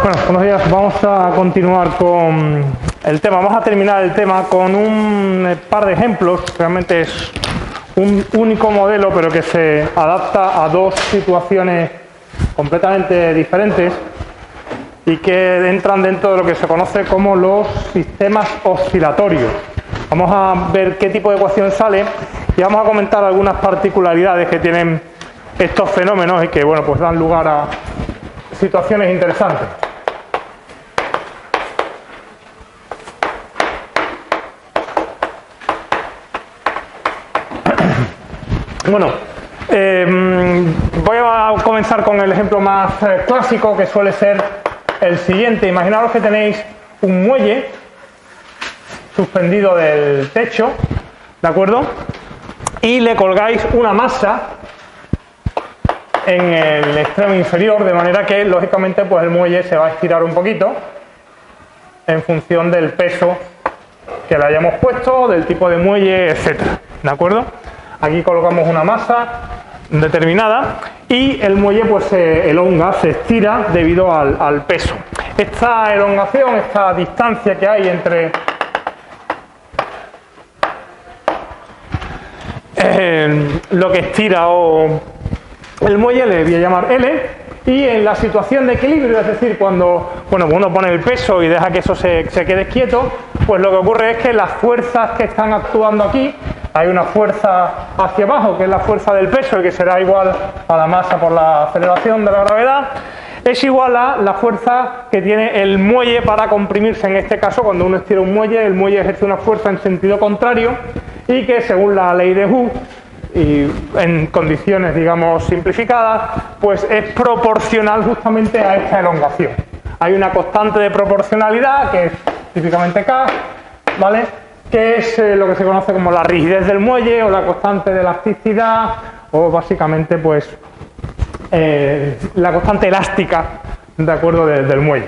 Bueno, buenos días. Vamos a continuar con el tema. Vamos a terminar el tema con un par de ejemplos. Realmente es un único modelo, pero que se adapta a dos situaciones completamente diferentes y que entran dentro de lo que se conoce como los sistemas oscilatorios. Vamos a ver qué tipo de ecuación sale y vamos a comentar algunas particularidades que tienen estos fenómenos y que, bueno, pues dan lugar a situaciones interesantes. Bueno, voy a comenzar con el ejemplo más clásico, que suele ser el siguiente. Imaginaos que tenéis un muelle suspendido del techo, ¿de acuerdo? Y le colgáis una masa en el extremo inferior, de manera que, lógicamente, pues el muelle se va a estirar un poquito en función del peso que le hayamos puesto, del tipo de muelle, etcétera, ¿de acuerdo? Aquí colocamos una masa determinada y el muelle pues se elonga, se estira debido al peso. Esta elongación, esta distancia que hay entre lo que estira o el muelle le voy a llamar L, y en la situación de equilibrio, es decir, cuando uno pone el peso y deja que eso se quede quieto, pues lo que ocurre es que las fuerzas que están actuando aquí, hay una fuerza hacia abajo, que es la fuerza del peso, y que será igual a la masa por la aceleración de la gravedad, es igual a la fuerza que tiene el muelle para comprimirse. En este caso, cuando uno estira un muelle, el muelle ejerce una fuerza en sentido contrario y que, según la ley de Hooke, y en condiciones, digamos, simplificadas, pues es proporcional justamente a esta elongación. Hay una constante de proporcionalidad, que es típicamente K, ¿vale?, que es lo que se conoce como la rigidez del muelle o la constante de elasticidad, o básicamente pues la constante elástica, de acuerdo, del muelle.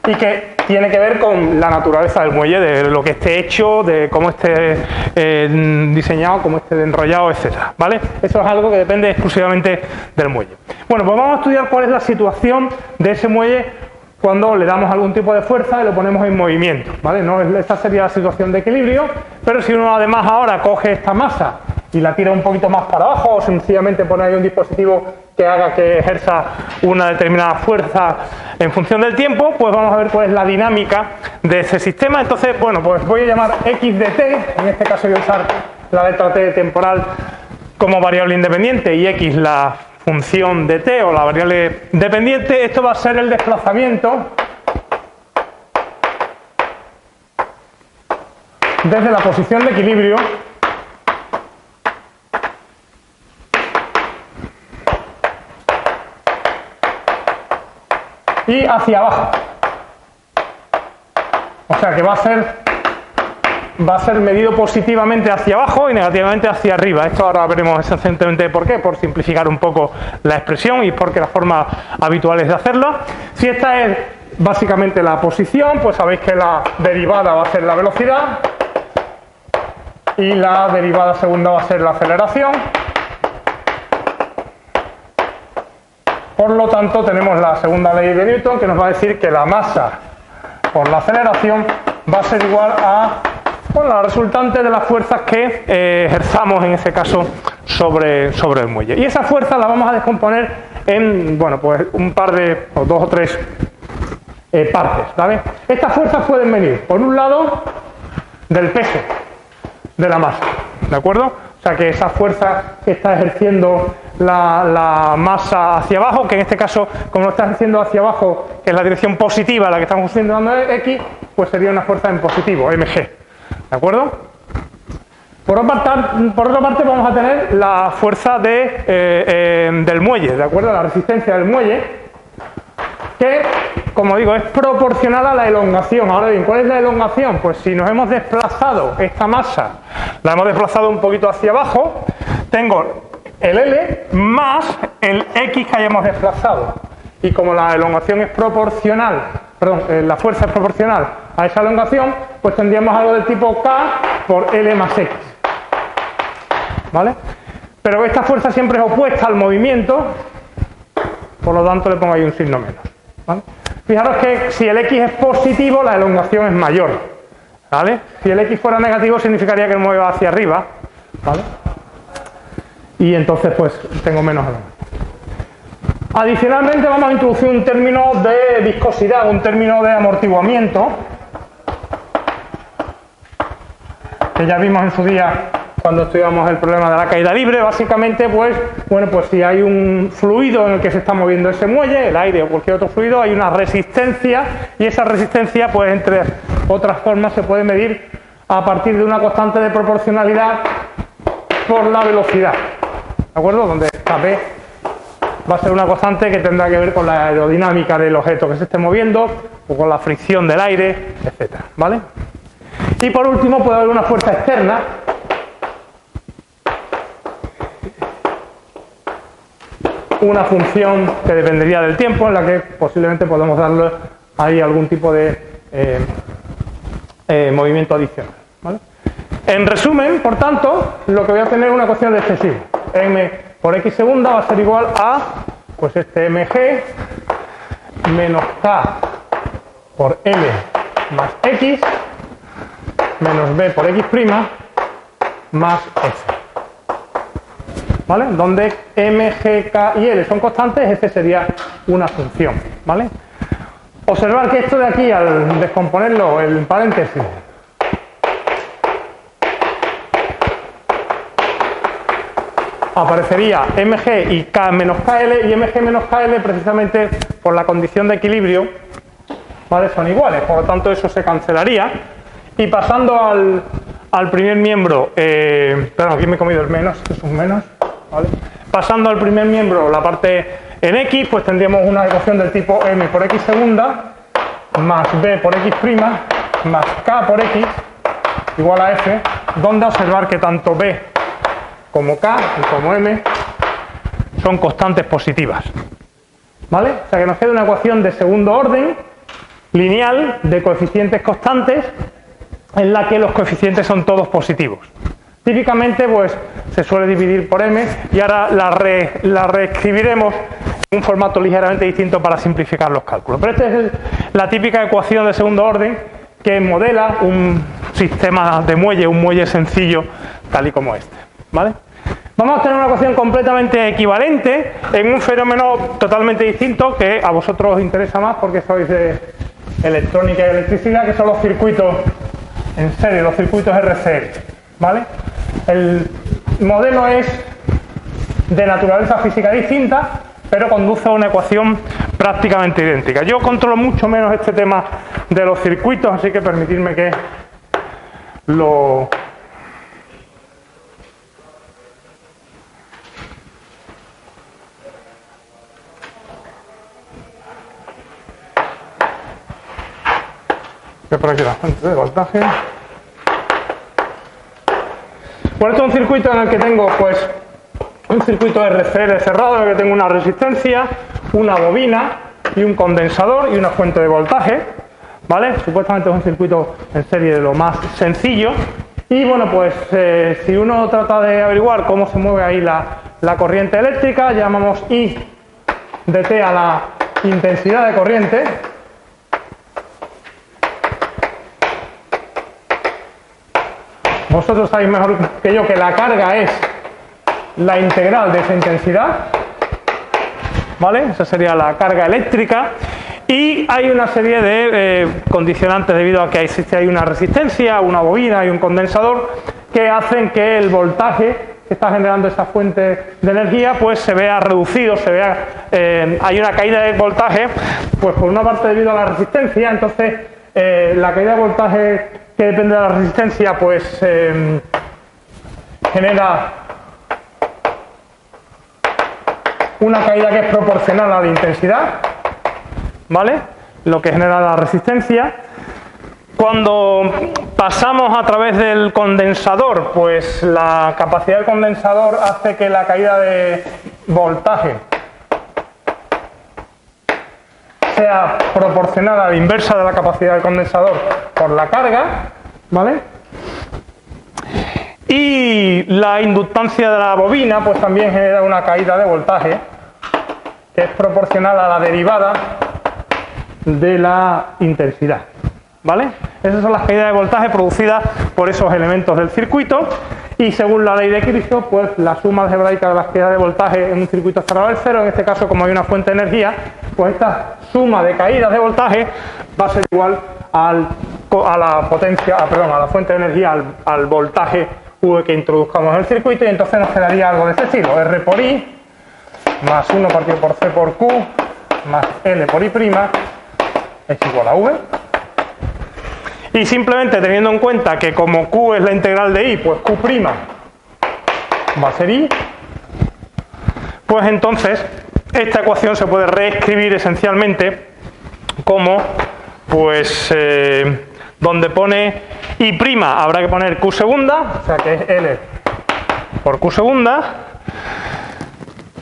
Y que tiene que ver con la naturaleza del muelle, de lo que esté hecho, de cómo esté diseñado, cómo esté enrollado, etcétera, ¿vale? Eso es algo que depende exclusivamente del muelle. Bueno, pues vamos a estudiar cuál es la situación de ese muelle cuando le damos algún tipo de fuerza y lo ponemos en movimiento, ¿vale? No, esta sería la situación de equilibrio, pero si uno además ahora coge esta masa y la tira un poquito más para abajo, o sencillamente pone ahí un dispositivo que haga que ejerza una determinada fuerza en función del tiempo, pues vamos a ver cuál es la dinámica de ese sistema. Entonces, bueno, pues voy a llamar x de t, en este caso voy a usar la letra t temporal como variable independiente y x la función de t o la variable dependiente. Esto va a ser el desplazamiento desde la posición de equilibrio y hacia abajo. O sea que va a ser medido positivamente hacia abajo y negativamente hacia arriba. Esto ahora veremos esencialmente por qué, por simplificar un poco la expresión y porque las formas habituales de hacerlo. Si esta es básicamente la posición, pues sabéis que la derivada va a ser la velocidad y la derivada segunda va a ser la aceleración. Por lo tanto, tenemos la segunda ley de Newton, que nos va a decir que la masa por la aceleración va a ser igual a la resultante de las fuerzas que ejerzamos en ese caso sobre el muelle. Y esa fuerza la vamos a descomponer en, pues un par de, o dos o tres partes, ¿vale? Estas fuerzas pueden venir, por un lado, del peso de la masa, ¿de acuerdo? O sea que esa fuerza que está ejerciendo la masa hacia abajo, que en este caso, como lo está ejerciendo hacia abajo, que es la dirección positiva a la que estamos utilizando x, pues sería una fuerza en positivo, mg, ¿de acuerdo? Por otra parte vamos a tener la fuerza del muelle, ¿de acuerdo? La resistencia del muelle, que, como digo, es proporcional a la elongación. Ahora bien, ¿cuál es la elongación? Pues si nos hemos desplazado esta masa, la hemos desplazado un poquito hacia abajo, tengo el L más el X que hayamos desplazado. Y como la elongación es proporcional, la fuerza es proporcional a esa elongación, pues tendríamos algo del tipo K por L más X. ¿Vale? pero esta fuerza siempre es opuesta al movimiento, por lo tanto le pongo ahí un signo menos, ¿vale? Fijaros que si el X es positivo, la elongación es mayor, ¿vale? Si el X fuera negativo, significaría que mueva hacia arriba, ¿vale? Y entonces pues tengo menos elongación. Adicionalmente vamos a introducir un término de viscosidad, un término de amortiguamiento, que ya vimos en su día cuando estudiamos el problema de la caída libre. Básicamente, pues, bueno, pues si hay un fluido en el que se está moviendo ese muelle, el aire o cualquier otro fluido, hay una resistencia, y esa resistencia, pues, entre otras formas, se puede medir a partir de una constante de proporcionalidad por la velocidad, ¿de acuerdo? Donde esta P va a ser una constante que tendrá que ver con la aerodinámica del objeto que se esté moviendo, o con la fricción del aire, etcétera, ¿vale? Y por último puede haber una fuerza externa, una función que dependería del tiempo, en la que posiblemente podemos darle ahí algún tipo de movimiento adicional, ¿vale? En resumen, por tanto, lo que voy a tener es una ecuación de este signo. M por X segunda va a ser igual a, pues este mg menos K por L más X menos B por X' más F. ¿Vale? Donde M, G, K y L son constantes, F sería una función, ¿vale? Observar que esto de aquí, al descomponerlo en paréntesis, aparecería mg y K menos KL, y mg menos KL precisamente por la condición de equilibrio, ¿vale? Son iguales, por lo tanto eso se cancelaría. Y pasando al primer miembro, perdón, aquí me he comido el menos, que es un menos, ¿vale? Pasando al primer miembro, la parte en X, pues tendríamos una ecuación del tipo M por X segunda más B por X' más K por X igual a F, donde observar que tanto B como K y como M son constantes positivas, ¿vale? O sea que nos queda una ecuación de segundo orden, lineal, de coeficientes constantes, en la que los coeficientes son todos positivos. Típicamente, pues, se suele dividir por M, y ahora la reescribiremos en un formato ligeramente distinto para simplificar los cálculos. Pero esta es la típica ecuación de segundo orden que modela un sistema de muelle, un muelle sencillo, tal y como este, ¿vale? Vamos a tener una ecuación completamente equivalente en un fenómeno totalmente distinto que a vosotros os interesa más porque sois de electrónica y electricidad, que son los circuitos en serie, los circuitos RCL, ¿vale? El modelo es de naturaleza física distinta, pero conduce a una ecuación prácticamente idéntica. Yo controlo mucho menos este tema de los circuitos, así que permitidme que lo... que por aquí la fuente de voltaje. Bueno, esto es un circuito en el que tengo, pues, un circuito RCL cerrado, en el que tengo una resistencia, una bobina y un condensador y una fuente de voltaje, ¿vale? Supuestamente es un circuito en serie de lo más sencillo. Y bueno, pues si uno trata de averiguar cómo se mueve ahí la corriente eléctrica, llamamos I de T a la intensidad de corriente. Vosotros sabéis mejor que yo que la carga es la integral de esa intensidad, ¿vale? Esa sería la carga eléctrica. Y hay una serie de condicionantes debido a que existe ahí una resistencia, una bobina y un condensador que hacen que el voltaje que está generando esa fuente de energía pues se vea reducido, hay una caída de voltaje, pues por una parte debido a la resistencia. Entonces la caída de voltaje que depende de la resistencia pues genera una caída que es proporcional a la intensidad, ¿vale? Lo que genera la resistencia. Cuando pasamos a través del condensador, pues la capacidad del condensador hace que la caída de voltaje sea proporcional a la inversa de la capacidad del condensador por la carga, ¿vale? Y la inductancia de la bobina pues también genera una caída de voltaje que es proporcional a la derivada de la intensidad, ¿vale? Esas son las caídas de voltaje producidas por esos elementos del circuito, y según la ley de Kirchhoff, pues la suma algebraica de las caídas de voltaje en un circuito cerrado del cero, en este caso como hay una fuente de energía, pues esta suma de caídas de voltaje va a ser igual a la potencia, a la fuente de energía, al voltaje V que introduzcamos en el circuito, y entonces nos quedaría algo de este estilo: R por I más 1 partido por C por Q más L por I' es igual a V. Y simplemente teniendo en cuenta que como Q es la integral de I, pues Q' va a ser I, pues entonces esta ecuación se puede reescribir esencialmente como, pues, donde pone I' habrá que poner Q segunda, o sea que es L por Q segunda.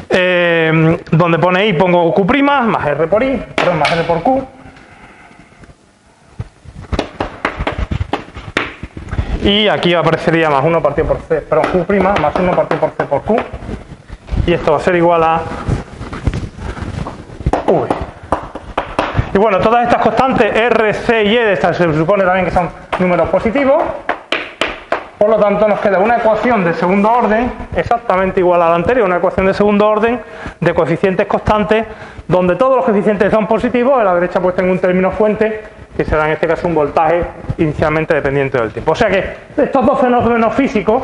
Donde pone I pongo Q' más R por I, perdón, más L por Q. Y aquí aparecería más 1 partido por C, perdón, Q' más 1 partido por C por Q. Y esto va a ser igual a V. Y bueno, todas estas constantes R, C y E, estas se supone también que son números positivos. Por lo tanto, nos queda una ecuación de segundo orden, exactamente igual a la anterior, una ecuación de segundo orden de coeficientes constantes, donde todos los coeficientes son positivos. A la derecha pues tengo un término fuente, que será en este caso un voltaje inicialmente dependiente del tiempo. O sea que estos dos fenómenos físicos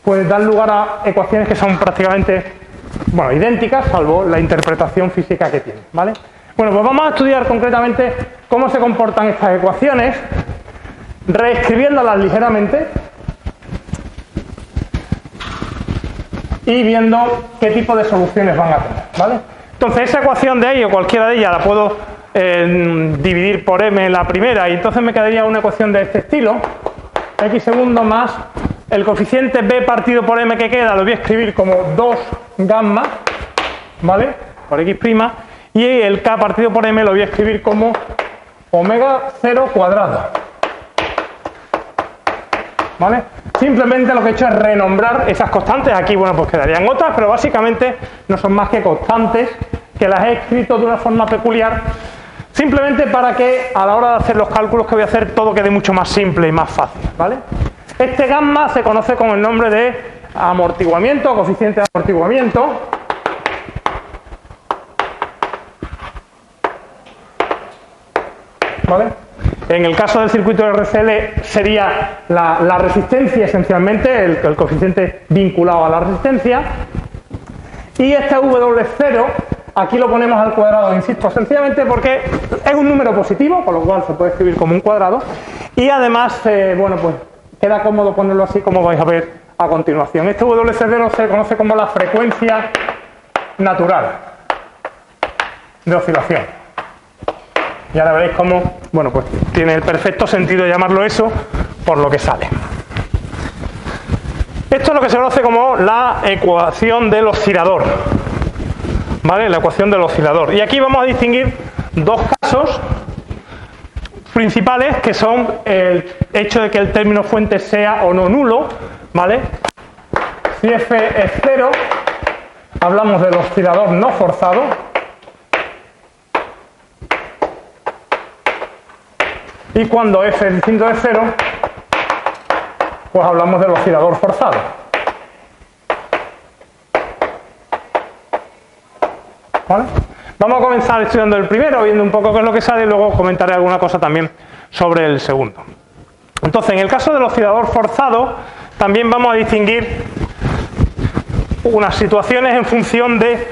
pues dan lugar a ecuaciones que son prácticamente, bueno, idénticas, salvo la interpretación física que tienen, ¿vale? Bueno, pues vamos a estudiar concretamente cómo se comportan estas ecuaciones, reescribiéndolas ligeramente y viendo qué tipo de soluciones van a tener, ¿vale? Entonces esa ecuación de ahí, o cualquiera de ellas, la puedo dividir por m en la primera, y entonces me quedaría una ecuación de este estilo: x segundo más el coeficiente b partido por m que queda, lo voy a escribir como 2 gamma, ¿vale? Por x', y el k partido por m lo voy a escribir como omega 0 cuadrado, ¿vale? Simplemente lo que he hecho es renombrar esas constantes. Aquí, bueno, pues quedarían otras, pero básicamente no son más que constantes que las he escrito de una forma peculiar, simplemente para que a la hora de hacer los cálculos que voy a hacer todo quede mucho más simple y más fácil, ¿vale? Este gamma se conoce con el nombre de amortiguamiento, coeficiente de amortiguamiento. ¿Vale? En el caso del circuito de RCL sería la resistencia esencialmente, el coeficiente vinculado a la resistencia. Y este W0 aquí lo ponemos al cuadrado, insisto, sencillamente porque es un número positivo, con lo cual se puede escribir como un cuadrado. Y además, bueno, pues queda cómodo ponerlo así, como vais a ver a continuación. Este W0 se conoce como la frecuencia natural de oscilación. Y ahora veréis cómo, bueno, pues tiene el perfecto sentido llamarlo eso por lo que sale. Esto es lo que se conoce como la ecuación del oscilador, ¿vale? La ecuación del oscilador. Y aquí vamos a distinguir dos casos principales, que son el hecho de que el término fuente sea o no nulo, ¿vale? Si F es 0, hablamos del oscilador no forzado. Y cuando F es distinto de 0, pues hablamos del oscilador forzado. ¿Vale? Vamos a comenzar estudiando el primero, viendo un poco qué es lo que sale, y luego comentaré alguna cosa también sobre el segundo. Entonces, en el caso del oscilador forzado, también vamos a distinguir unas situaciones en función de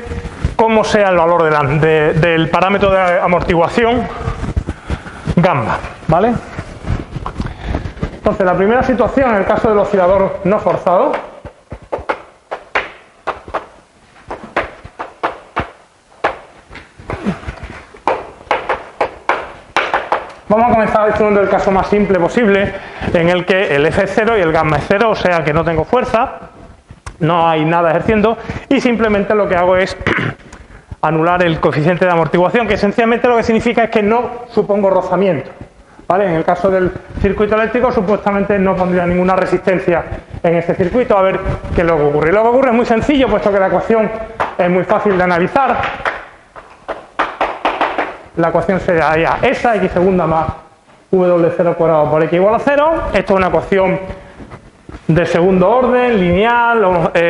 cómo sea el valor del parámetro de amortiguación gamma, ¿vale? Entonces, la primera situación, en el caso del oscilador no forzado, vamos a comenzar estudiando el caso más simple posible, en el que el F es 0 y el gamma es 0, o sea que no tengo fuerza, no hay nada ejerciendo, y simplemente lo que hago es anular el coeficiente de amortiguación, que esencialmente lo que significa es que no supongo rozamiento, ¿vale? En el caso del circuito eléctrico, supuestamente no pondría ninguna resistencia en este circuito a ver qué es lo que ocurre. Lo que ocurre es muy sencillo, puesto que la ecuación es muy fácil de analizar. La ecuación sería esa, x segunda más w0 cuadrado por x igual a 0. Esto es una ecuación de segundo orden, lineal,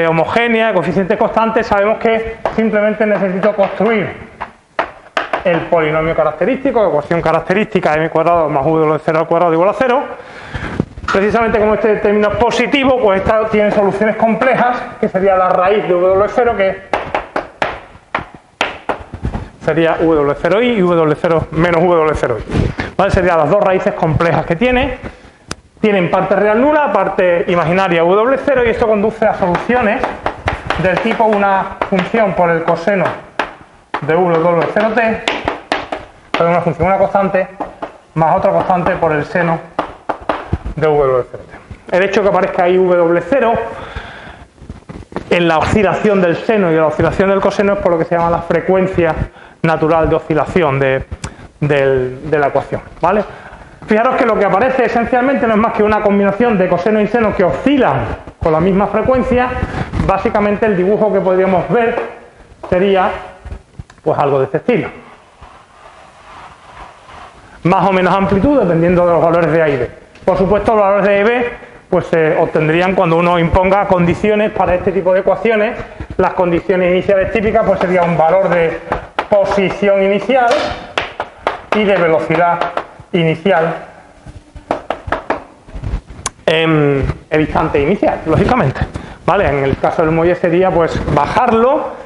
homogénea, coeficientes constantes. Sabemos que simplemente necesito construir el polinomio característico, ecuación característica de m cuadrado más w0 al cuadrado igual a 0. Precisamente como este término es positivo, pues esta tiene soluciones complejas, que sería la raíz de w0, que sería w0i y w0 menos w0i. ¿Vale? Serían las dos raíces complejas que tiene. Tienen parte real nula, parte imaginaria w0, y esto conduce a soluciones del tipo una función por el coseno de w0t, pero una función, una constante, más otra constante por el seno de w0t. El hecho de que aparezca ahí w0 en la oscilación del seno y en la oscilación del coseno es por lo que se llama la frecuencia natural de oscilación de la ecuación, ¿vale? Fijaros que lo que aparece esencialmente no es más que una combinación de coseno y seno que oscilan con la misma frecuencia. Básicamente el dibujo que podríamos ver sería pues algo de este estilo. Más o menos amplitud dependiendo de los valores de A y B. Por supuesto, los valores de A y B pues se obtendrían cuando uno imponga condiciones para este tipo de ecuaciones. Las condiciones iniciales típicas pues sería un valor de posición inicial y de velocidad inicial en el instante inicial, lógicamente, ¿vale? En el caso del muelle sería pues bajarlo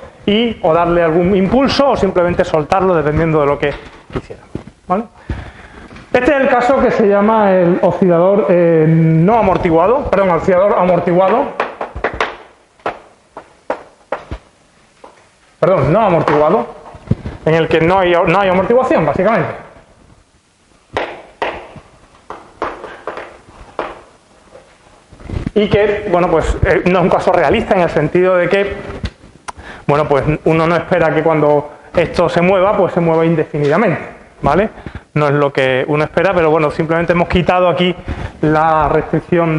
o darle algún impulso o simplemente soltarlo dependiendo de lo que quisiera, ¿vale? Este es el caso que se llama el oscilador no amortiguado, perdón, oscilador amortiguado, perdón, no amortiguado, en el que no hay amortiguación, básicamente. Y que, bueno, pues no es un caso realista en el sentido de que, bueno, pues uno no espera que cuando esto se mueva, pues se mueva indefinidamente, ¿vale? No es lo que uno espera, pero bueno, simplemente hemos quitado aquí la restricción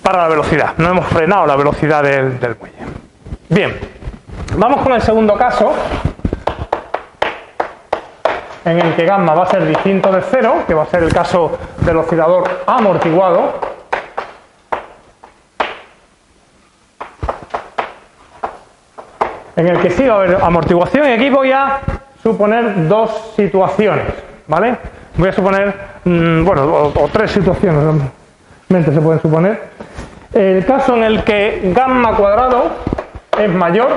para la velocidad. No hemos frenado la velocidad del muelle. Bien, vamos con el segundo caso, en el que gamma va a ser distinto de 0, que va a ser el caso del oscilador amortiguado. En el que sí va a haber amortiguación, y aquí voy a suponer dos situaciones, ¿vale? Voy a suponer, bueno, o tres situaciones, realmente se pueden suponer. El caso en el que gamma cuadrado es mayor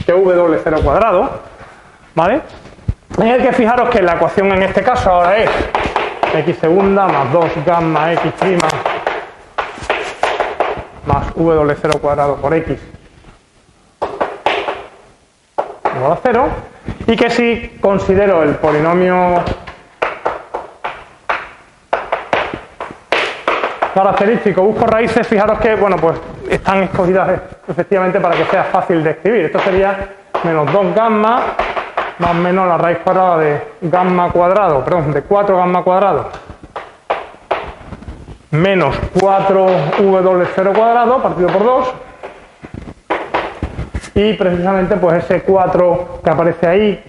que w0 cuadrado, ¿vale? En el que fijaros que la ecuación en este caso ahora es x segunda más 2 gamma x prima más w0 cuadrado por x igual a 0, y que si considero el polinomio característico, busco raíces, fijaros que, bueno, pues están escogidas efectivamente para que sea fácil de escribir. Esto sería menos 2 gamma más o menos la raíz cuadrada de gamma cuadrado, perdón, de 4 gamma cuadrado menos 4w0 cuadrado partido por 2, y precisamente pues ese 4 que aparece ahí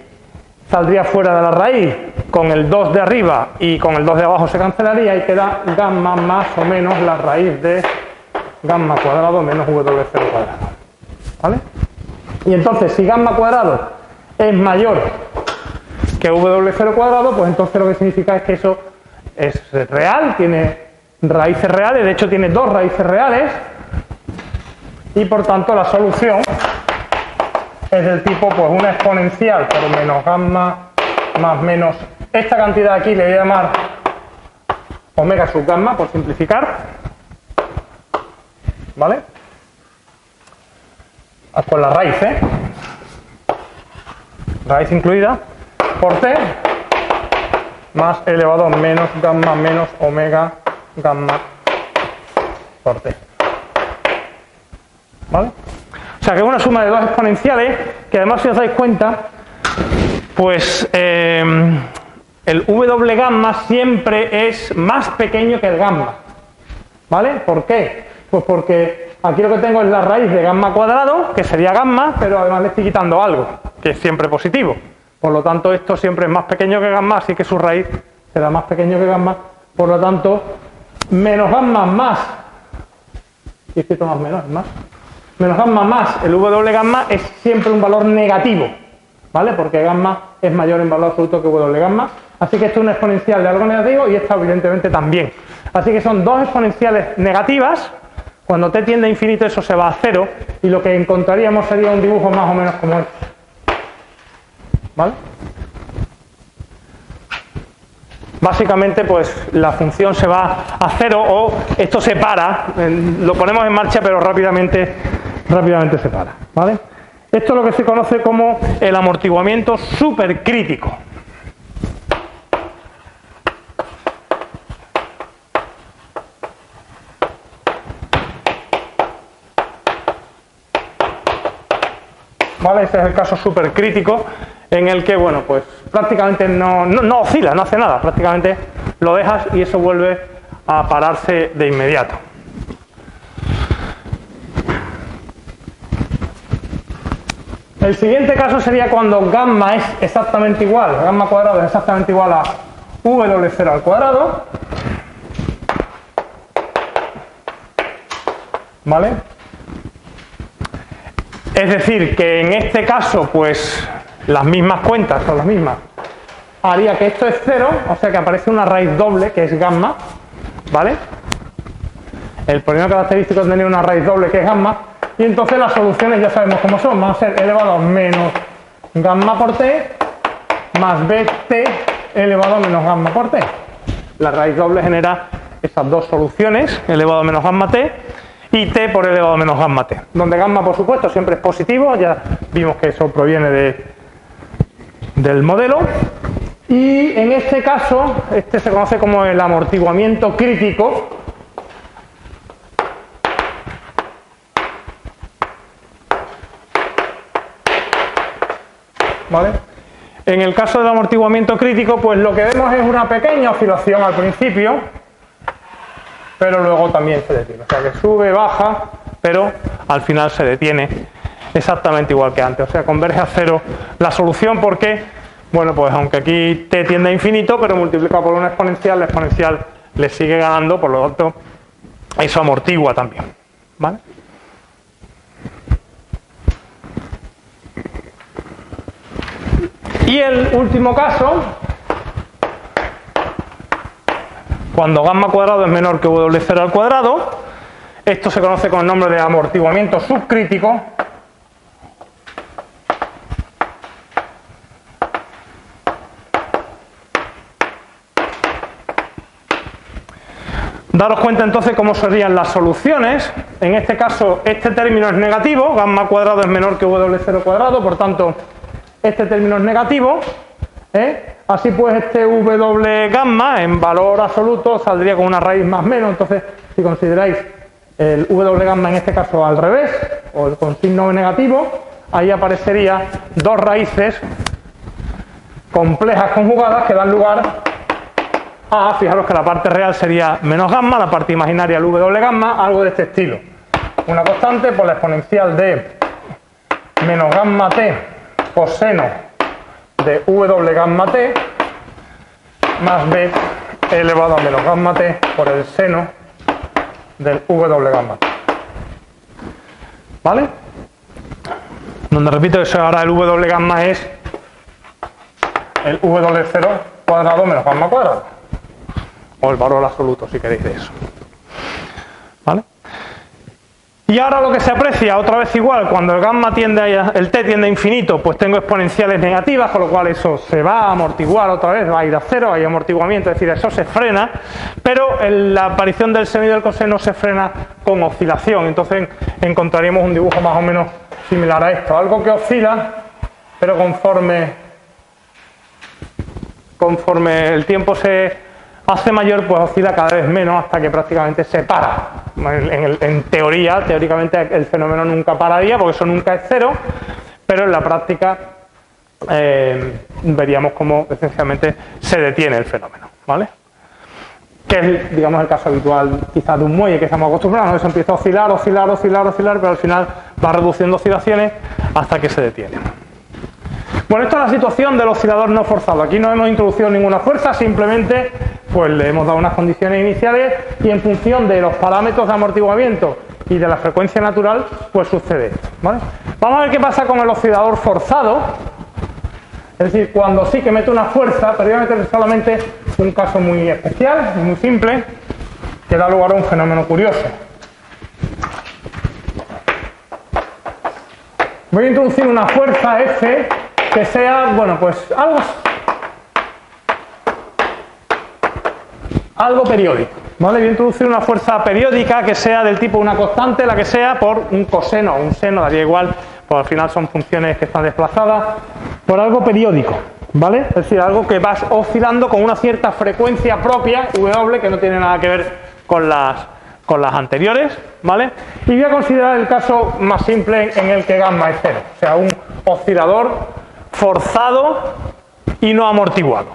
saldría fuera de la raíz, con el 2 de arriba y con el 2 de abajo se cancelaría y queda gamma más o menos la raíz de gamma cuadrado menos w0 cuadrado, ¿vale? Y entonces si gamma cuadrado es mayor que w0 cuadrado, pues entonces lo que significa es que eso es real, tiene raíces reales, de hecho tiene dos raíces reales, y por tanto la solución es del tipo pues una exponencial por menos gamma más menos esta cantidad aquí, le voy a llamar omega sub gamma por simplificar, ¿vale? Con la raíz, raíz incluida, por t más elevado a menos gamma menos omega gamma por t, ¿vale? O sea que es una suma de dos exponenciales que además, si os dais cuenta, pues el el W gamma siempre es más pequeño que el gamma. ¿Vale? ¿Por qué? Pues porque aquí lo que tengo es la raíz de gamma cuadrado, que sería gamma, pero además le estoy quitando algo, que es siempre positivo. Por lo tanto, esto siempre es más pequeño que gamma, así que su raíz será más pequeño que gamma. Por lo tanto, menos gamma más, y escrito más menos, más, menos gamma más el W gamma es siempre un valor negativo, ¿vale? Porque gamma es mayor en valor absoluto que W gamma. Así que esto es una exponencial de algo negativo y esta evidentemente también. Así que son dos exponenciales negativas. Cuando t tiende a infinito eso se va a cero y lo que encontraríamos sería un dibujo más o menos como este. ¿Vale? Básicamente pues la función se va a cero o esto se para, lo ponemos en marcha pero rápidamente se para. ¿Vale? Esto es lo que se conoce como el amortiguamiento supercrítico. ¿Vale? Este es el caso supercrítico en el que, bueno, pues prácticamente no oscila, no hace nada, prácticamente lo dejas y eso vuelve a pararse de inmediato. El siguiente caso sería cuando gamma es exactamente igual, gamma cuadrado es exactamente igual a W0 al cuadrado. ¿Vale? Es decir, que en este caso, pues las mismas cuentas son las mismas. Haría que esto es 0, o sea que aparece una raíz doble que es gamma, ¿vale? El polinomio característico tendría una raíz doble que es gamma, y entonces las soluciones ya sabemos cómo son, van a ser elevado a menos gamma por t más bt elevado a menos gamma por t. La raíz doble genera esas dos soluciones, elevado a menos gamma t, y t por elevado a menos gamma t, donde gamma por supuesto siempre es positivo, ya vimos que eso proviene del modelo, y en este caso, este se conoce como el amortiguamiento crítico, ¿vale? En el caso del amortiguamiento crítico, pues lo que vemos es una pequeña oscilación al principio, pero luego también se detiene, o sea que sube, baja, pero al final se detiene exactamente igual que antes, o sea, converge a cero la solución porque, bueno, pues aunque aquí t tiende a infinito, pero multiplicado por una exponencial, la exponencial le sigue ganando, por lo tanto, eso amortigua también, ¿vale? Y el último caso, cuando gamma cuadrado es menor que W0 al cuadrado, esto se conoce con el nombre de amortiguamiento subcrítico. Daros cuenta entonces cómo serían las soluciones. En este caso, este término es negativo, gamma cuadrado es menor que W0 cuadrado, por tanto, este término es negativo. Así pues, este W gamma en valor absoluto saldría con una raíz más menos. Entonces, si consideráis el W gamma en este caso al revés, o con signo negativo, ahí aparecería dos raíces complejas conjugadas que dan lugar a, fijaros que la parte real sería menos gamma, la parte imaginaria el W gamma, algo de este estilo. Una constante por la exponencial de menos gamma t coseno de W gamma t más b elevado a menos gamma t por el seno del W gamma t. ¿Vale? Donde repito eso ahora el W gamma es el W0 cuadrado menos gamma cuadrado. O el valor absoluto, si queréis, de eso. ¿Vale? Y ahora lo que se aprecia, otra vez igual, cuando el gamma el t tiende a infinito, pues tengo exponenciales negativas, con lo cual eso se va a amortiguar otra vez, va a ir a cero, hay amortiguamiento, es decir, eso se frena, pero la aparición del seno y del coseno se frena con oscilación, entonces encontraríamos un dibujo más o menos similar a esto, algo que oscila, pero conforme el tiempo se hace mayor, pues oscila cada vez menos hasta que prácticamente se para. Teóricamente el fenómeno nunca pararía porque eso nunca es cero, pero en la práctica veríamos cómo esencialmente se detiene el fenómeno, ¿vale? Que es, digamos, el caso habitual quizás de un muelle que estamos acostumbrados, ¿no? Eso empieza a oscilar, pero al final va reduciendo oscilaciones hasta que se detiene. Bueno, esta es la situación del oscilador no forzado. Aquí no hemos introducido ninguna fuerza, simplemente pues le hemos dado unas condiciones iniciales y en función de los parámetros de amortiguamiento y de la frecuencia natural, pues sucede esto, ¿vale? Vamos a ver qué pasa con el oscilador forzado. Es decir, cuando sí que mete una fuerza, pero voy a meter solamente un caso muy especial, muy simple, que da lugar a un fenómeno curioso. Voy a introducir una fuerza F que sea, bueno, pues algo periódico, ¿vale? Voy a introducir una fuerza periódica que sea del tipo una constante, la que sea, por un coseno o un seno, daría igual, pues al final son funciones que están desplazadas, por algo periódico, ¿vale? Es decir, algo que va oscilando con una cierta frecuencia propia, W, que no tiene nada que ver con las anteriores, ¿vale? Y voy a considerar el caso más simple en el que gamma es cero, o sea, un oscilador forzado y no amortiguado,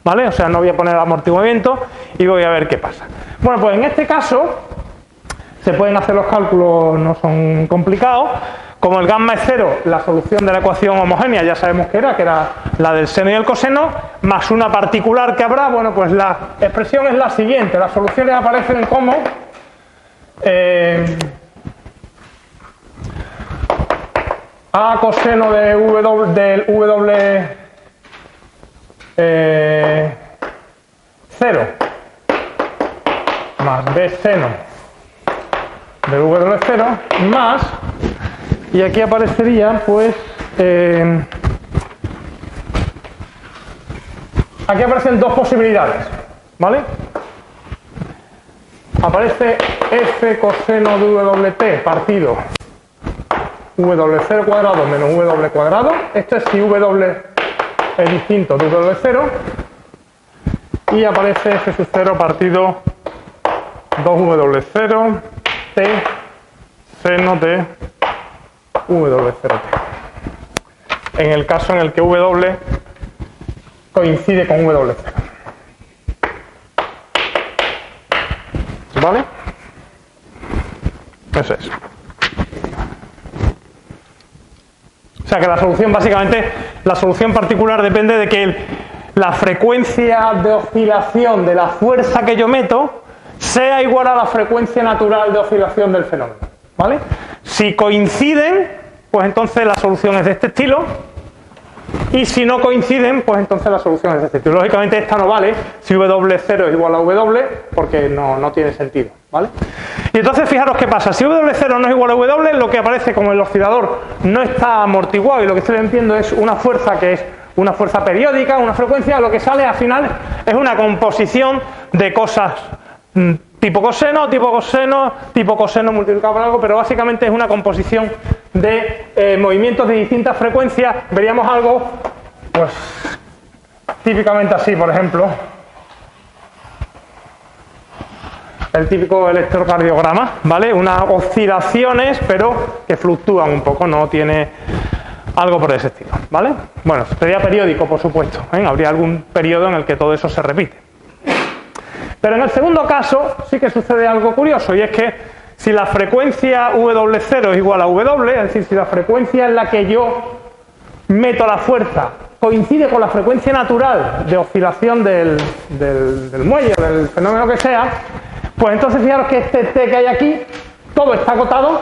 ¿vale? O sea, no voy a poner amortiguamiento y voy a ver qué pasa. Bueno, pues en este caso se pueden hacer los cálculos, no son complicados. Como el gamma es cero, la solución de la ecuación homogénea ya sabemos que era la del seno y el coseno, más una particular que habrá. Bueno, pues la expresión es la siguiente. Las soluciones aparecen como A coseno de del W 0 más B seno del W 0 más, y aquí aparecería pues aquí aparecen dos posibilidades, ¿vale? Aparece F coseno de WT partido W0 cuadrado menos W cuadrado. Esto es si W es distinto de W0. Y aparece F sub 0 partido 2W0 T seno de W0T. En el caso en el que W coincide con W0. ¿Vale? Eso es. O sea que la solución, básicamente, la solución particular depende de que la frecuencia de oscilación de la fuerza que yo meto sea igual a la frecuencia natural de oscilación del fenómeno, ¿vale? Si coinciden, pues entonces la solución es de este estilo, y si no coinciden, pues entonces la solución es de este estilo. Lógicamente esta no vale si W0 es igual a W, porque no tiene sentido, ¿vale? Y entonces fijaros qué pasa. Si W0 no es igual a W, lo que aparece como el oscilador no está amortiguado y lo que estoy viendo es una fuerza que es una fuerza periódica, una frecuencia, lo que sale al final es una composición de cosas tipo coseno, tipo coseno multiplicado por algo, pero básicamente es una composición de movimientos de distintas frecuencias. Veríamos algo, pues, típicamente así, por ejemplo, el típico electrocardiograma, ¿vale? Unas oscilaciones, pero que fluctúan un poco, no tiene algo por ese estilo, ¿vale? Bueno, sería periódico, por supuesto, ¿eh? Habría algún periodo en el que todo eso se repite. Pero en el segundo caso sí que sucede algo curioso, y es que si la frecuencia W0 es igual a W, es decir, si la frecuencia en la que yo meto la fuerza coincide con la frecuencia natural de oscilación del muelle o del fenómeno que sea, pues entonces fijaros que este T que hay aquí, todo está acotado,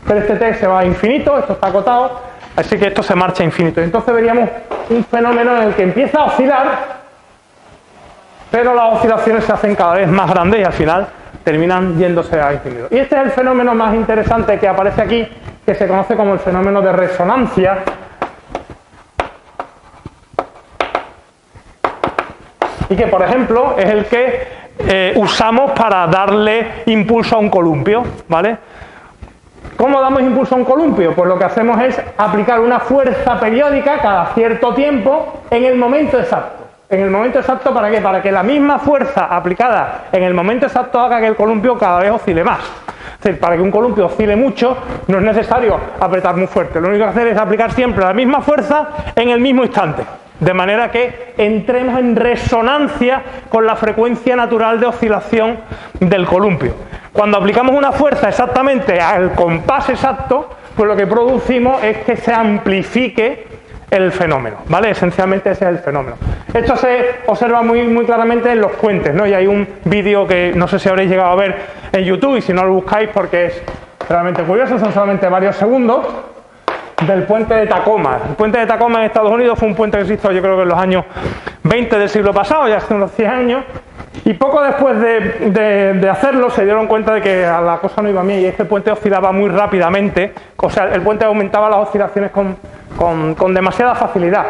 pero este T se va a infinito, esto está acotado, así que esto se marcha a infinito. Entonces veríamos un fenómeno en el que empieza a oscilar, pero las oscilaciones se hacen cada vez más grandes y al final terminan yéndose a infinito. Y este es el fenómeno más interesante que aparece aquí, que se conoce como el fenómeno de resonancia. Y que, por ejemplo, es el que usamos para darle impulso a un columpio, ¿vale? ¿Cómo damos impulso a un columpio? Pues lo que hacemos es aplicar una fuerza periódica cada cierto tiempo en el momento exacto. En el momento exacto, ¿para qué? Para que la misma fuerza aplicada en el momento exacto haga que el columpio cada vez oscile más. Es decir, para que un columpio oscile mucho, no es necesario apretar muy fuerte. Lo único que hacer es aplicar siempre la misma fuerza en el mismo instante. De manera que entremos en resonancia con la frecuencia natural de oscilación del columpio. Cuando aplicamos una fuerza exactamente al compás exacto, pues lo que producimos es que se amplifique el fenómeno, ¿vale? Esencialmente ese es el fenómeno. Esto se observa muy claramente en los puentes, ¿no? Y hay un vídeo que no sé si habréis llegado a ver en YouTube, y si no lo buscáis porque es realmente curioso, son solamente varios segundos, del puente de Tacoma. El puente de Tacoma en Estados Unidos fue un puente que se hizo, yo creo que en los años 20 del siglo pasado, ya hace unos 100 años, y poco después de hacerlo se dieron cuenta de que la cosa no iba bien y este puente oscilaba muy rápidamente, o sea, el puente aumentaba las oscilaciones con demasiada facilidad.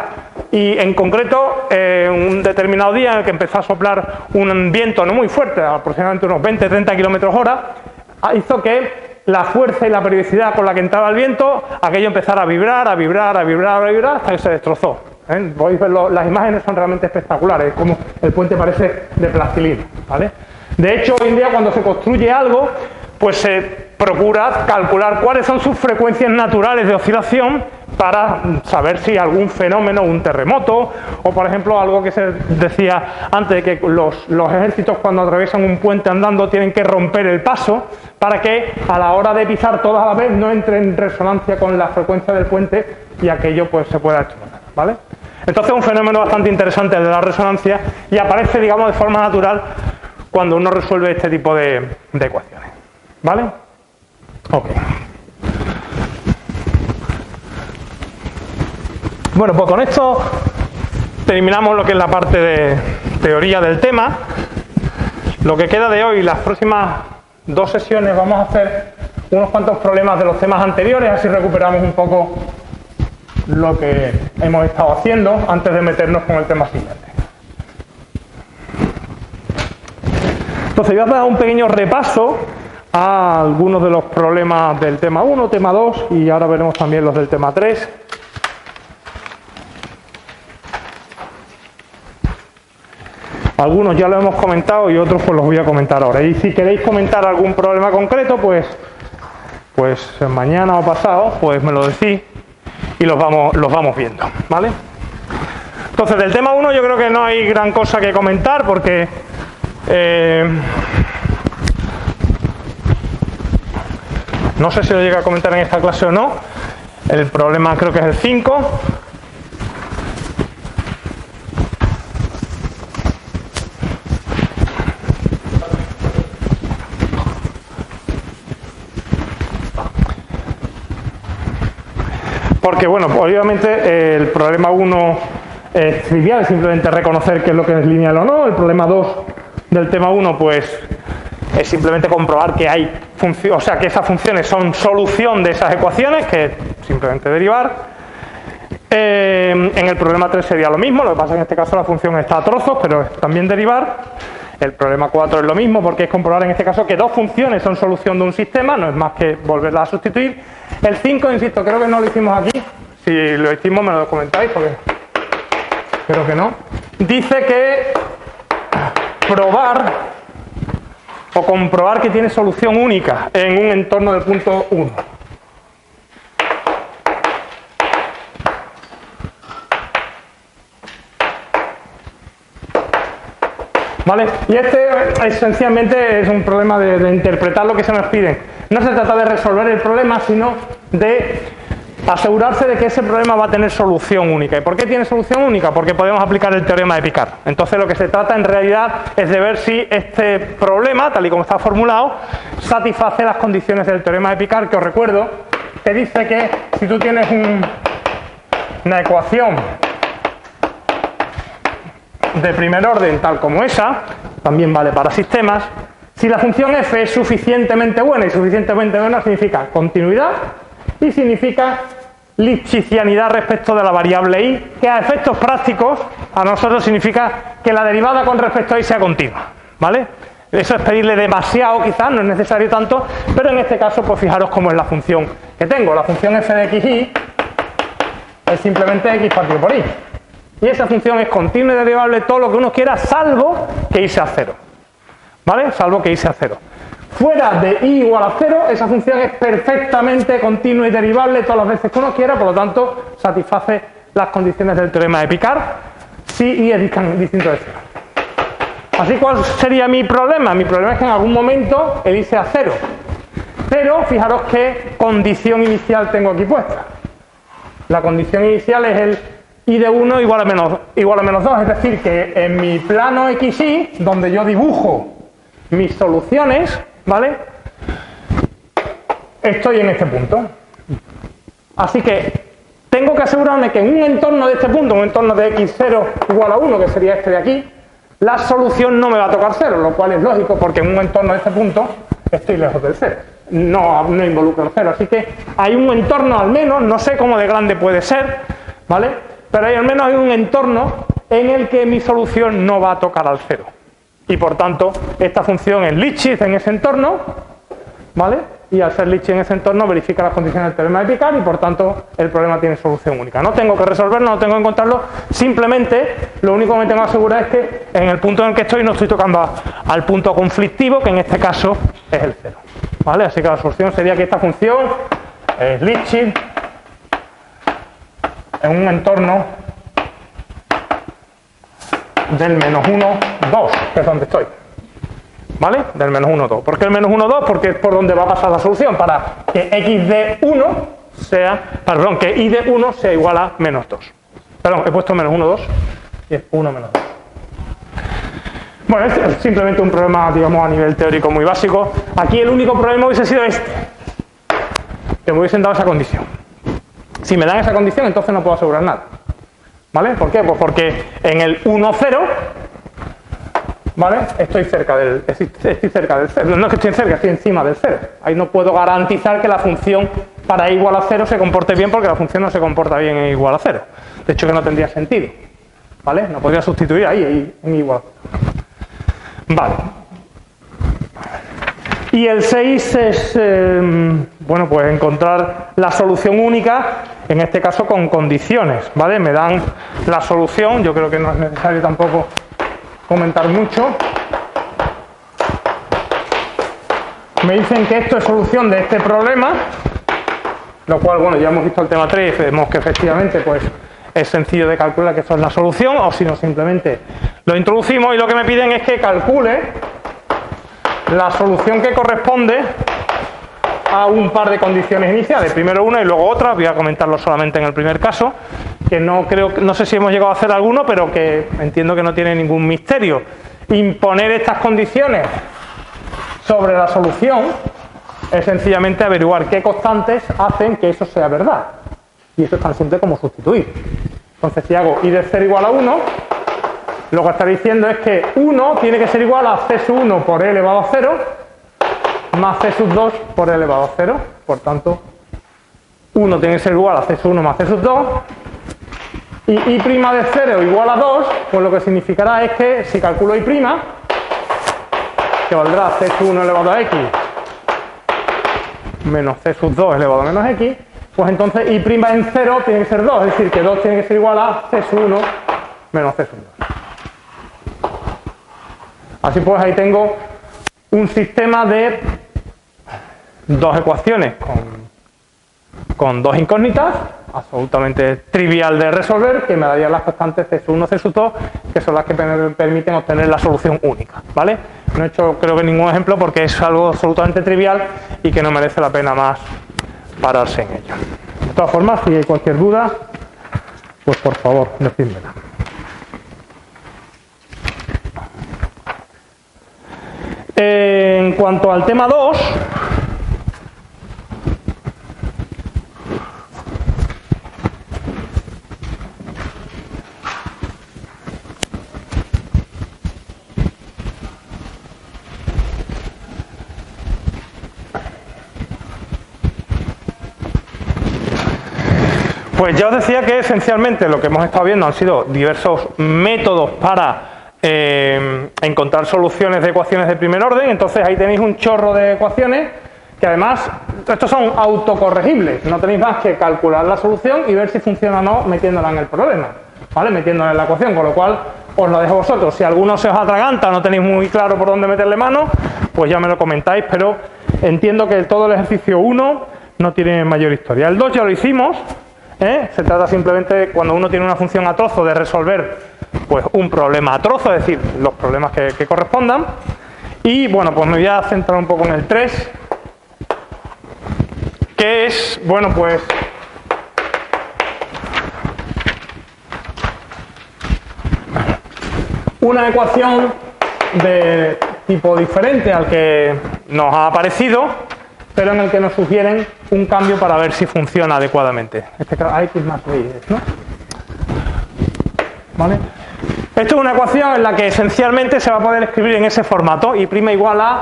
Y en concreto, un determinado día en el que empezó a soplar un viento no muy fuerte, aproximadamente unos 20-30 kilómetros hora, hizo que la fuerza y la periodicidad con la que entraba el viento, aquello empezara a vibrar, hasta que se destrozó. Podéis ver, las imágenes son realmente espectaculares, es como el puente parece de plastilina, ¿vale? De hecho, hoy en día cuando se construye algo, pues se procura calcular cuáles son sus frecuencias naturales de oscilación para saber si algún fenómeno, un terremoto, o por ejemplo algo que se decía antes, de que los ejércitos cuando atraviesan un puente andando tienen que romper el paso para que a la hora de pisar todas a la vez no entre en resonancia con la frecuencia del puente y aquello pues se pueda explotar, ¿vale? Entonces es un fenómeno bastante interesante el de la resonancia y aparece, digamos, de forma natural cuando uno resuelve este tipo de ecuaciones, ¿vale? Ok. Bueno, pues con esto terminamos lo que es la parte de teoría del tema. Lo que queda de hoy, las próximas 2 sesiones, vamos a hacer unos cuantos problemas de los temas anteriores, así recuperamos un poco lo que hemos estado haciendo antes de meternos con el tema siguiente. Entonces voy a dar un pequeño repaso a algunos de los problemas del tema 1, tema 2 y ahora veremos también los del tema 3. Algunos ya lo hemos comentado y otros pues los voy a comentar ahora. Y si queréis comentar algún problema concreto, pues mañana o pasado, pues me lo decís y los vamos viendo, ¿vale? Entonces, del tema 1 yo creo que no hay gran cosa que comentar porque no sé si lo llega a comentar en esta clase o no. El problema creo que es el 5. Porque, bueno, obviamente el problema 1 es trivial, simplemente reconocer qué es lo que es lineal o no. El problema 2 del tema 1, pues, es simplemente comprobar que hay funciones, o sea, que esas funciones son solución de esas ecuaciones, que es simplemente derivar. En el problema 3 sería lo mismo, lo que pasa es que en este caso la función está a trozos, pero es también derivar. El problema 4 es lo mismo, porque es comprobar en este caso que 2 funciones son solución de un sistema, no es más que volverla a sustituir. El 5, insisto, creo que no lo hicimos aquí. Si lo hicimos me lo comentáis, porque creo que no. Dice que probar o comprobar que tiene solución única en un entorno del punto 1. ¿Vale? Y este esencialmente es un problema de interpretar lo que se nos pide. No se trata de resolver el problema, sino de asegurarse de que ese problema va a tener solución única. ¿Y por qué tiene solución única? Porque podemos aplicar el teorema de Picard. Entonces lo que se trata en realidad es de ver si este problema, tal y como está formulado, satisface las condiciones del teorema de Picard, que os recuerdo que dice que si tú tienes una ecuación de primer orden tal como esa, también vale para sistemas, si la función f es suficientemente buena, y suficientemente buena significa continuidad y significa lipschitzianidad respecto de la variable y, que a efectos prácticos a nosotros significa que la derivada con respecto a y sea continua, ¿vale? Eso es pedirle demasiado, quizás, no es necesario tanto, pero en este caso, pues fijaros cómo es la función que tengo. La función f de x y es simplemente x partido por y. Y esa función es continua y derivable todo lo que uno quiera, salvo que y sea 0. ¿Vale? Salvo que y sea 0. Fuera de y igual a 0, esa función es perfectamente continua y derivable todas las veces que uno quiera, por lo tanto, satisface las condiciones del teorema de Picard si y es distinto de 0. Así, ¿cuál sería mi problema? Mi problema es que en algún momento el y sea 0. Pero fijaros qué condición inicial tengo aquí puesta. La condición inicial es el y de 1 igual a menos 2, es decir, que en mi plano XY, donde yo dibujo mis soluciones, ¿vale? Estoy en este punto. Así que tengo que asegurarme que en un entorno de este punto, un entorno de x0 igual a 1, que sería este de aquí, la solución no me va a tocar 0, lo cual es lógico porque en un entorno de este punto estoy lejos del 0. No involucro el 0. Así que hay un entorno al menos, no sé cómo de grande puede ser, ¿vale? Pero al menos hay un entorno en el que mi solución no va a tocar al 0. Y por tanto, esta función es Lipschitz en ese entorno, ¿vale? Y al ser Lipschitz en ese entorno verifica las condiciones del teorema de Picard y por tanto el problema tiene solución única. No tengo que resolverlo, no tengo que encontrarlo, simplemente lo único que me tengo que asegurar es que en el punto en el que estoy no estoy tocando al punto conflictivo, que en este caso es el 0. ¿Vale? Así que la solución sería que esta función es Lipschitz en un entorno del menos 1, 2, que es donde estoy. ¿Vale? Del menos 1, 2. ¿Por qué el menos 1, 2? Porque es por donde va a pasar la solución, para que x de 1 sea, perdón, que y de 1 sea igual a menos 2. Perdón, he puesto menos 1, 2 y es 1 menos 2. Bueno, este es simplemente un problema, digamos, a nivel teórico muy básico. Aquí el único problema hubiese sido este, que me hubiesen dado esa condición. Si me dan esa condición, entonces no puedo asegurar nada. ¿Vale? ¿Por qué? Pues porque en el 1, 0, ¿vale? Estoy cerca del 0. No es que estoy cerca, estoy encima del 0. Ahí no puedo garantizar que la función para i igual a 0 se comporte bien, porque la función no se comporta bien en i igual a 0. De hecho, que no tendría sentido. ¿Vale? No podría sustituir ahí en i igual a 0. Vale. Y el 6 es, bueno, pues encontrar la solución única, en este caso con condiciones, ¿vale? Me dan la solución, yo creo que no es necesario tampoco comentar mucho. Me dicen que esto es solución de este problema, lo cual, bueno, ya hemos visto el tema 3 y vemos que efectivamente, pues, es sencillo de calcular que esto es la solución, o si no, simplemente lo introducimos y lo que me piden es que calcule la solución que corresponde a un par de condiciones iniciales, primero una y luego otra. Voy a comentarlo solamente en el primer caso, que no sé si hemos llegado a hacer alguno, pero que entiendo que no tiene ningún misterio. Imponer estas condiciones sobre la solución es sencillamente averiguar qué constantes hacen que eso sea verdad. Y eso es tan simple como sustituir. Entonces, si hago i de 0 igual a 1, lo que está diciendo es que 1 tiene que ser igual a c sub 1 por e elevado a 0 más c sub 2 por e elevado a 0. Por tanto, 1 tiene que ser igual a c sub 1 más c sub 2. Y i' de 0 igual a 2, pues lo que significará es que si calculo i', que valdrá c sub 1 elevado a x menos c sub 2 elevado a menos x, pues entonces i' en 0 tiene que ser 2, es decir, que 2 tiene que ser igual a c sub 1 menos c sub 2. Así pues, ahí tengo un sistema de dos ecuaciones con dos incógnitas, absolutamente trivial de resolver, que me darían las constantes c sub 1, c sub 2, que son las que me permiten obtener la solución única, ¿vale? No he hecho, creo que, ningún ejemplo porque es algo absolutamente trivial y que no merece la pena más pararse en ello. De todas formas, si hay cualquier duda, pues por favor, decídmela. En cuanto al tema 2, pues ya os decía que esencialmente lo que hemos estado viendo han sido diversos métodos para encontrar soluciones de ecuaciones de primer orden. Entonces ahí tenéis un chorro de ecuaciones que además estos son autocorregibles, no tenéis más que calcular la solución y ver si funciona o no metiéndola en el problema, ¿vale? Metiéndola en la ecuación, con lo cual os la dejo a vosotros. Si alguno se os atraganta, no tenéis muy claro por dónde meterle mano, pues ya me lo comentáis, pero entiendo que todo el ejercicio 1 no tiene mayor historia. El 2 ya lo hicimos, se trata simplemente, cuando uno tiene una función a trozo, de resolver pues un problema a trozo, es decir, los problemas que correspondan. Y bueno, pues me voy a centrar un poco en el 3, que es, bueno, pues una ecuación de tipo diferente al que nos ha aparecido, pero en el que nos sugieren un cambio para ver si funciona adecuadamente. A x más b, ¿no? ¿Vale? Esto es una ecuación en la que esencialmente se va a poder escribir en ese formato, y' igual a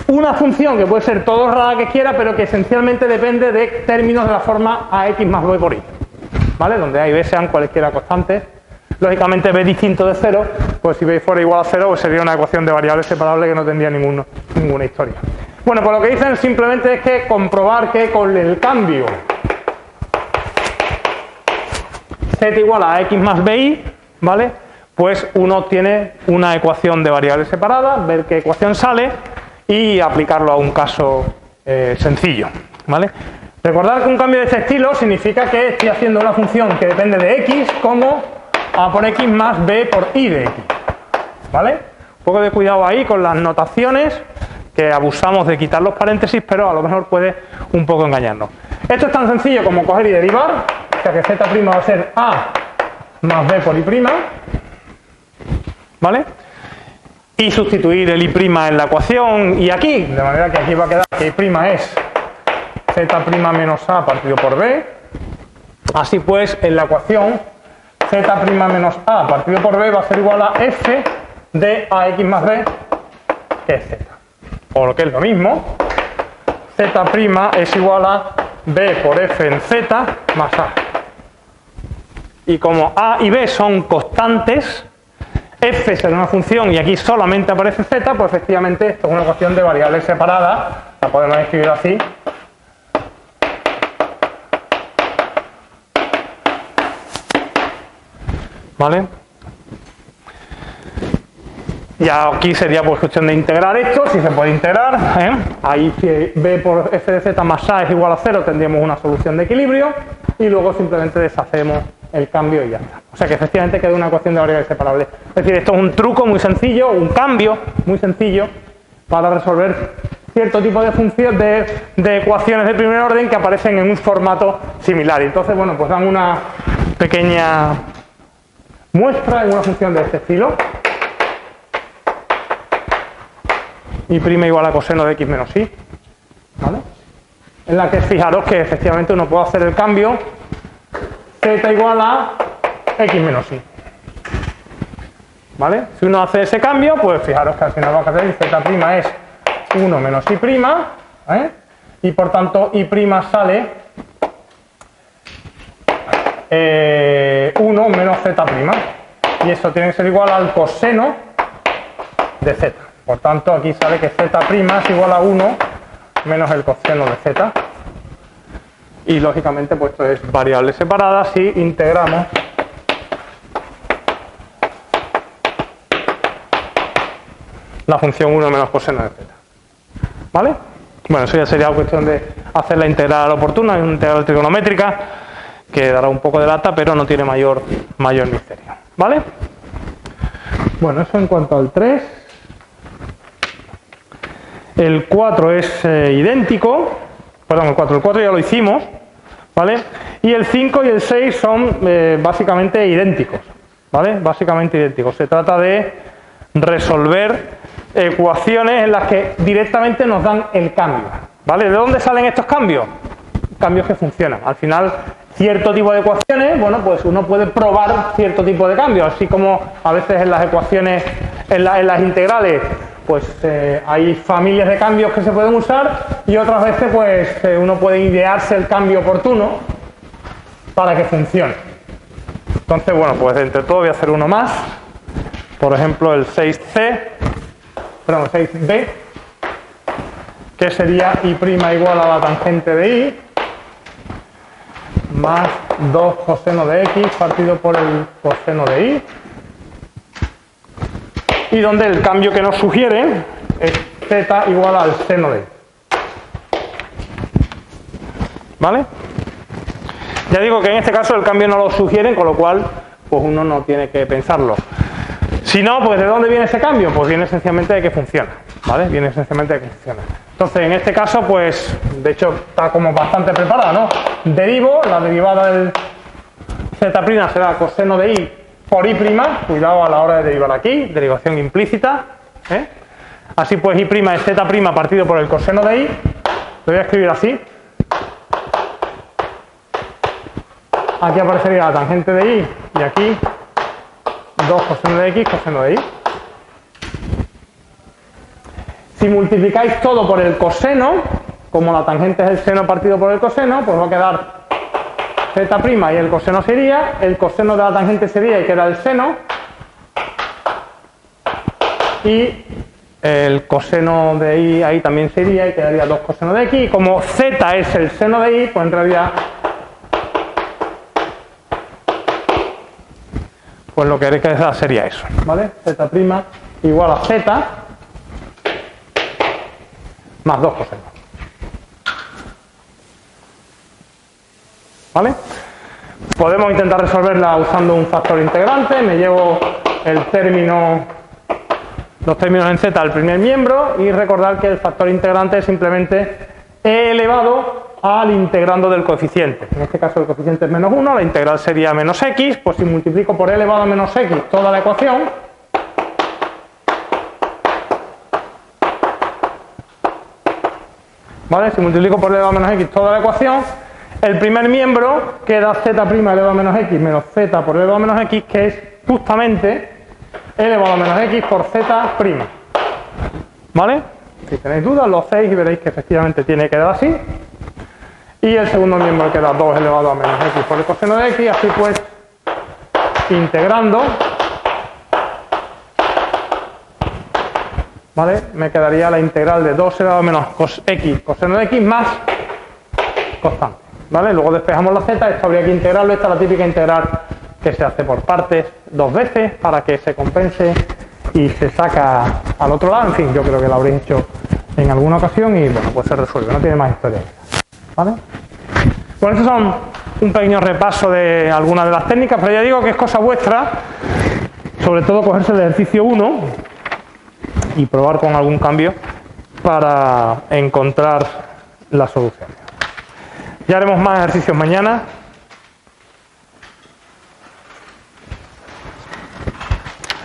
una función que puede ser todo rara que quiera, pero que esencialmente depende de términos de la forma ax más b por y, ¿vale? Donde a y b sean cualesquiera constantes. Lógicamente b distinto de 0, pues si b fuera igual a 0, pues sería una ecuación de variables separables que no tendría ninguna historia. Bueno, pues lo que dicen simplemente es que comprobar que con el cambio z igual a x más bi, ¿vale? Pues uno obtiene una ecuación de variables separadas, ver qué ecuación sale y aplicarlo a un caso sencillo, ¿vale? Recordad que un cambio de este estilo significa que estoy haciendo una función que depende de x como a por x más b por y de x, ¿vale? Un poco de cuidado ahí con las notaciones, que abusamos de quitar los paréntesis, pero a lo mejor puede un poco engañarnos. Esto es tan sencillo como coger y derivar, o sea que z' va a ser a más b por y', ¿vale? Y sustituir el y' en la ecuación y aquí, de manera que aquí va a quedar que y' es z' menos a partido por b. Así pues, en la ecuación z' menos a partido por b va a ser igual a f de ax más b, que es z. O lo que es lo mismo, z' es igual a b por f en z más a. Y como a y b son constantes, f será una función y aquí solamente aparece z, pues efectivamente esto es una ecuación de variables separadas, la podemos escribir así. ¿Vale? Ya aquí sería pues cuestión de integrar esto, si se puede integrar, ahí si b por f de z más a es igual a 0 tendríamos una solución de equilibrio y luego simplemente deshacemos el cambio y ya está. O sea que efectivamente queda una ecuación de variables separables. Es decir, esto es un truco muy sencillo, un cambio muy sencillo para resolver cierto tipo de funciones, de ecuaciones de primer orden que aparecen en un formato similar. Y entonces, bueno, pues dan una pequeña muestra en una función de este estilo. Y' igual a coseno de x menos y, ¿vale? En la que fijaros que efectivamente uno puede hacer el cambio z igual a x menos y, ¿vale? Si uno hace ese cambio, pues fijaros que al final va a quedar z' es 1 menos y', y por tanto y' sale 1 menos z', y eso tiene que ser igual al coseno de z. Por tanto, aquí sale que z' es igual a 1 menos el coseno de z. Y lógicamente, pues esto es variables separadas y integramos la función 1 menos coseno de z. ¿Vale? Bueno, eso ya sería cuestión de hacer la integral oportuna, es una integral trigonométrica que dará un poco de lata, pero no tiene mayor misterio. ¿Vale? Bueno, eso en cuanto al 3. El 4 es idéntico, perdón, el 4 ya lo hicimos, ¿vale? Y el 5 y el 6 son básicamente idénticos, ¿vale? Básicamente idénticos. Se trata de resolver ecuaciones en las que directamente nos dan el cambio, ¿vale? ¿De dónde salen estos cambios? Cambios que funcionan. Al final, cierto tipo de ecuaciones, bueno, pues uno puede probar cierto tipo de cambios, así como a veces en las ecuaciones, en las integrales, pues hay familias de cambios que se pueden usar y otras veces pues uno puede idearse el cambio oportuno para que funcione. Entonces, bueno, pues entre todo voy a hacer uno más, por ejemplo el 6b, que sería y' igual a la tangente de y más 2 coseno de x partido por el coseno de y, y donde el cambio que nos sugiere es z igual al seno de i. ¿Vale? Ya digo que en este caso el cambio no lo sugieren, con lo cual pues uno no tiene que pensarlo. Si no, pues ¿de dónde viene ese cambio? Pues viene esencialmente de que funciona, ¿vale? Viene esencialmente de que funciona. Entonces, en este caso, pues, de hecho, está como bastante preparada, ¿no? Derivo, la derivada del z' será coseno de i por i', cuidado a la hora de derivar aquí, derivación implícita, ¿eh? Así pues, i' es z' partido por el coseno de i, lo voy a escribir así. Aquí aparecería la tangente de i y aquí 2 coseno de x, coseno de y. Si multiplicáis todo por el coseno, como la tangente es el seno partido por el coseno, pues va a quedar z' y el coseno sería, el coseno de la tangente sería y queda el seno, y el coseno de y ahí también sería y quedaría 2 coseno de x, y como z es el seno de y, pues en realidad pues lo que queréis que sería eso, ¿vale? Z' igual a z más 2 cosenos. ¿Vale? Podemos intentar resolverla usando un factor integrante. Me llevo el término, los términos en z al primer miembro, y recordar que el factor integrante es simplemente e elevado al integrando del coeficiente. En este caso el coeficiente es menos 1, la integral sería menos x, pues si multiplico por e elevado a menos x toda la ecuación, ¿vale? Si multiplico por e elevado a menos x toda la ecuación, el primer miembro queda z' elevado a menos x menos z por e elevado a menos x, que es justamente e elevado a menos x por z'. ¿Vale? Si tenéis dudas lo hacéis y veréis que efectivamente tiene que quedar así. Y el segundo miembro queda 2 elevado a menos x por el coseno de x, así pues, integrando, ¿vale? Me quedaría la integral de 2 elevado a menos x coseno de x más constante, ¿vale? Luego despejamos la z, esto habría que integrarlo, esta es la típica integral que se hace por partes 2 veces para que se compense y se saca al otro lado. En fin, yo creo que lo habréis hecho en alguna ocasión y bueno, pues se resuelve, no tiene más historia. ¿Vale? Bueno, estos son un pequeño repaso de algunas de las técnicas, pero ya digo que es cosa vuestra, sobre todo cogerse el ejercicio 1 y probar con algún cambio para encontrar la solución. Ya haremos más ejercicios mañana.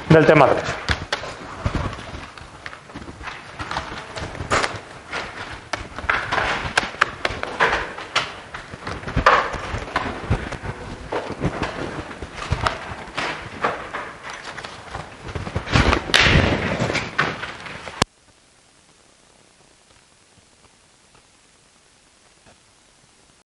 Del tema 3.